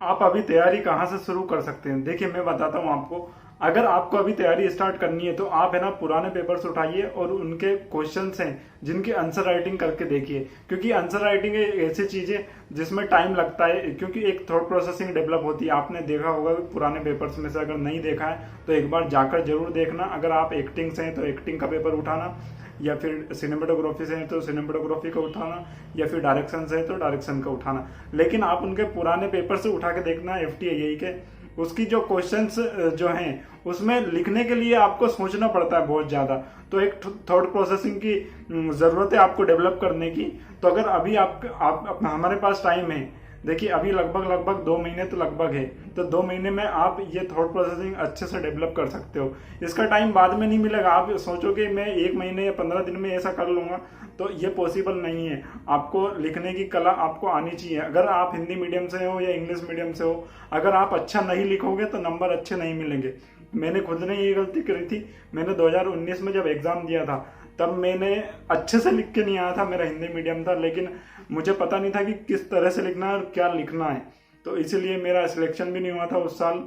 आप अभी तैयारी कहाँ से शुरू कर सकते हैं? देखिए मैं बताता हूँ आपको। अगर आपको अभी तैयारी स्टार्ट करनी है तो आप है ना पुराने पेपर्स उठाइए और उनके क्वेश्चंस हैं जिनकी आंसर राइटिंग करके देखिए, क्योंकि आंसर राइटिंग ऐसी चीज है जिसमें टाइम लगता है, क्योंकि एक थॉट प्रोसेसिंग डेवलप होती है। आपने देखा होगा कि पुराने पेपर्स में से, अगर नहीं देखा है तो एक बार जाकर जरूर देखना। अगर आप एक्टिंग से हैं तो एक्टिंग का पेपर उठाना, या फिर सिनेमेटोग्राफी से है तो सिनेमेटोग्राफी का उठाना, या फिर डायरेक्शन से है तो डायरेक्शन का उठाना। लेकिन आप उनके पुराने पेपर से उठा के देखना एफटीआईआई के, उसकी जो क्वेश्चंस जो हैं उसमें लिखने के लिए आपको सोचना पड़ता है बहुत ज़्यादा। तो एक थॉट प्रोसेसिंग की ज़रूरत है आपको डेवलप करने की। तो अगर अभी आप हमारे पास टाइम है, देखिए अभी लगभग 2 महीने तो लगभग है, तो 2 महीने में आप ये थॉट प्रोसेसिंग अच्छे से डेवलप कर सकते हो। इसका टाइम बाद में नहीं मिलेगा। आप सोचोगे मैं 1 महीने या 15 दिन में ऐसा कर लूंगा, तो ये पॉसिबल नहीं है। आपको लिखने की कला आपको आनी चाहिए। अगर आप हिंदी मीडियम से हो या इंग्लिश मीडियम से हो, अगर आप अच्छा नहीं लिखोगे तो नंबर अच्छे नहीं मिलेंगे। मैंने खुद ने ये गलती करी थी। मैंने 2019 में जब एग्जाम दिया था तब मैंने अच्छे से लिख के नहीं आया था, मेरा हिंदी मीडियम था, लेकिन मुझे पता नहीं था कि किस तरह से लिखना है और क्या लिखना है, तो इसलिए मेरा सिलेक्शन भी नहीं हुआ था उस साल।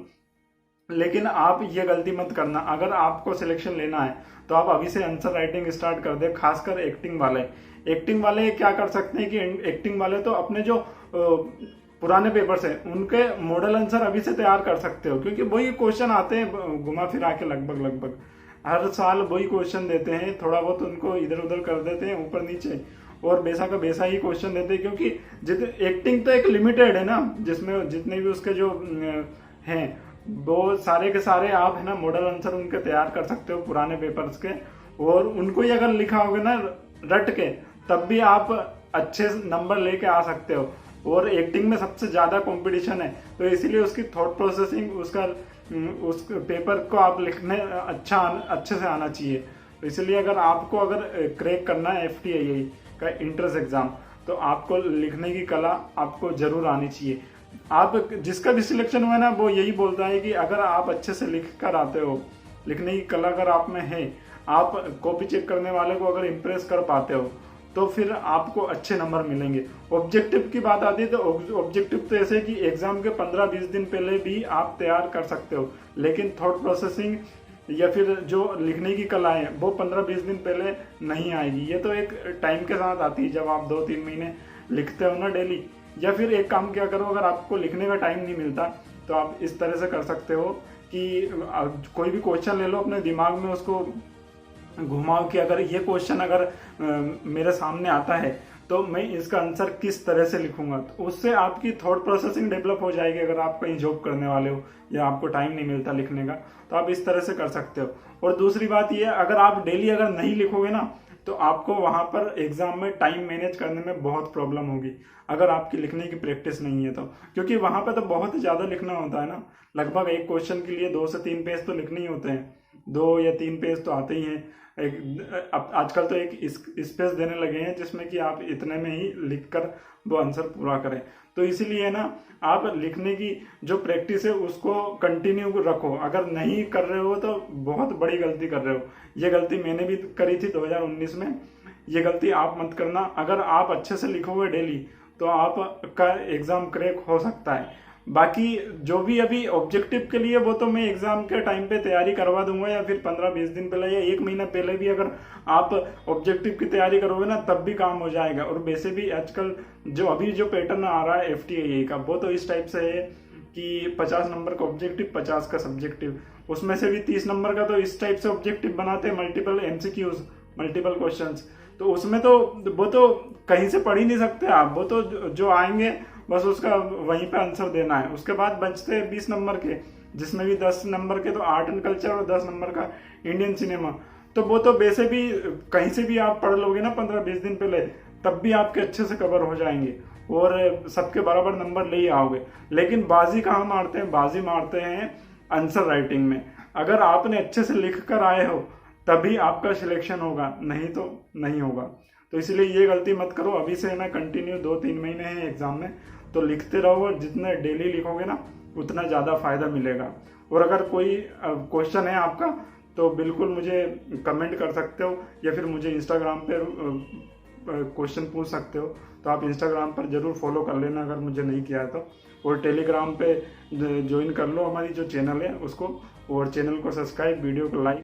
लेकिन आप ये गलती मत करना। अगर आपको सिलेक्शन लेना है तो आप अभी से आंसर राइटिंग स्टार्ट कर दे, खासकर एक्टिंग वाले। एक्टिंग वाले क्या कर सकते हैं कि एक्टिंग वाले तो अपने जो पुराने पेपर्स हैं उनके मॉडल आंसर अभी से तैयार कर सकते हो, क्योंकि वही क्वेश्चन आते हैं घुमा फिरा के, लगभग हर साल वही क्वेश्चन देते हैं। थोड़ा बहुत उनको इधर उधर कर देते हैं ऊपर नीचे, और वैसा का वैसा ही क्वेश्चन देते हैं, क्योंकि एक्टिंग तो एक लिमिटेड है ना, जिसमें जितने भी उसके जो हैं वो सारे के सारे आप है ना मॉडल आंसर उनके तैयार कर सकते हो पुराने पेपर्स के, और उनको ही अगर लिखा होगा ना रट के, तब भी आप अच्छे नंबर लेके आ सकते हो। और एक्टिंग में सबसे ज्यादा कंपटीशन है, तो इसीलिए उसकी थॉट प्रोसेसिंग, उसका उस पेपर को आप लिखने अच्छे से आना चाहिए। तो इसलिए अगर क्रैक करना है एफटीआईआई का इंट्रेंस एग्जाम, तो आपको लिखने की कला आपको जरूर आनी चाहिए। आप जिसका भी सिलेक्शन हुआ है ना वो यही बोलता है कि अगर आप अच्छे से लिख कर आते हो, लिखने की कला अगर आप में है, आप कॉपी चेक करने वाले को अगर इम्प्रेस कर पाते हो, तो फिर आपको अच्छे नंबर मिलेंगे। ऑब्जेक्टिव की बात आती है तो ऑब्जेक्टिव तो ऐसे कि एग्जाम के 15-20 दिन पहले भी आप तैयार कर सकते हो, लेकिन थॉट प्रोसेसिंग या फिर जो लिखने की कला है वो 15-20 दिन पहले नहीं आएगी। ये तो एक टाइम के साथ आती है, जब आप 2-3 महीने लिखते हो ना डेली। या फिर एक काम क्या करो, अगर आपको लिखने का टाइम नहीं मिलता तो आप इस तरह से कर सकते हो कि कोई भी क्वेश्चन ले लो, अपने दिमाग में उसको घुमाओ कि अगर ये क्वेश्चन अगर मेरे सामने आता है तो मैं इसका आंसर किस तरह से लिखूंगा। तो उससे आपकी थॉट प्रोसेसिंग डेवलप हो जाएगी। अगर आप कहीं जॉब करने वाले हो या आपको टाइम नहीं मिलता लिखने का, तो आप इस तरह से कर सकते हो। और दूसरी बात ये, अगर आप डेली अगर नहीं लिखोगे ना, तो आपको वहां पर एग्जाम में टाइम मैनेज करने में बहुत प्रॉब्लम होगी, अगर आपकी लिखने की प्रैक्टिस नहीं है तो। क्योंकि वहां पर तो बहुत ज्यादा लिखना होता है ना, लगभग एक क्वेश्चन के लिए 2 से 3 पेज तो लिखने ही होते हैं, 2 या 3 पेज तो आते ही हैं। आजकल तो एक स्पेस देने लगे हैं जिसमें कि आप इतने में ही लिखकर वो आंसर पूरा करें। तो इसीलिए ना, आप लिखने की जो प्रैक्टिस है उसको कंटिन्यू रखो। अगर नहीं कर रहे हो तो बहुत बड़ी गलती कर रहे हो। ये गलती मैंने भी करी थी 2019 में, ये गलती आप मत करना। अगर आप अच्छे से लिखोगे डेली तो आपका एग्जाम क्रैक हो सकता है। बाकी जो भी अभी ऑब्जेक्टिव के लिए, वो तो मैं एग्जाम के टाइम पे तैयारी करवा दूंगा, या फिर 15-20 दिन पहले या 1 महीना पहले भी अगर आप ऑब्जेक्टिव की तैयारी करोगे ना, तब भी काम हो जाएगा। और वैसे भी आजकल जो अभी जो पैटर्न आ रहा है एफटीआईआई का, वो तो इस टाइप से है कि 50 नंबर का ऑब्जेक्टिव, 50 का सब्जेक्टिव, उसमें से भी 30 नंबर का तो इस टाइप से ऑब्जेक्टिव बनाते हैं, मल्टीपल एमसीक्यूज, मल्टीपल क्वेश्चंस। तो उसमें तो वो तो कहीं से पढ़ ही नहीं सकते आप, वो तो जो आएंगे बस उसका वहीं पे आंसर देना है। उसके बाद बचते हैं 20 नंबर के, जिसमें भी 10 नंबर के तो आर्ट एंड कल्चर और 10 नंबर का इंडियन सिनेमा। तो वो तो वैसे भी कहीं से भी आप पढ़ लोगे ना 15-20 दिन पहले, तब भी आपके अच्छे से कवर हो जाएंगे और सबके बराबर नंबर ले ही आओगे। लेकिन बाजी कहाँ मारते हैं? बाजी मारते हैं आंसर राइटिंग में। अगर आपने अच्छे से लिख कर आए हो तभी आपका सिलेक्शन होगा, नहीं तो नहीं होगा। तो इसलिए ये गलती मत करो। अभी से ना कंटिन्यू 2-3 महीने हैं एग्जाम में, तो लिखते रहो, और जितना डेली लिखोगे ना उतना ज़्यादा फायदा मिलेगा। और अगर कोई क्वेश्चन है आपका तो बिल्कुल मुझे कमेंट कर सकते हो, या फिर मुझे इंस्टाग्राम पे क्वेश्चन पूछ सकते हो। तो आप इंस्टाग्राम पर जरूर फॉलो कर लेना अगर मुझे नहीं किया है तो, और टेलीग्राम पे ज्वाइन कर लो हमारी जो चैनल है उसको, और चैनल को सब्सक्राइब, वीडियो को लाइक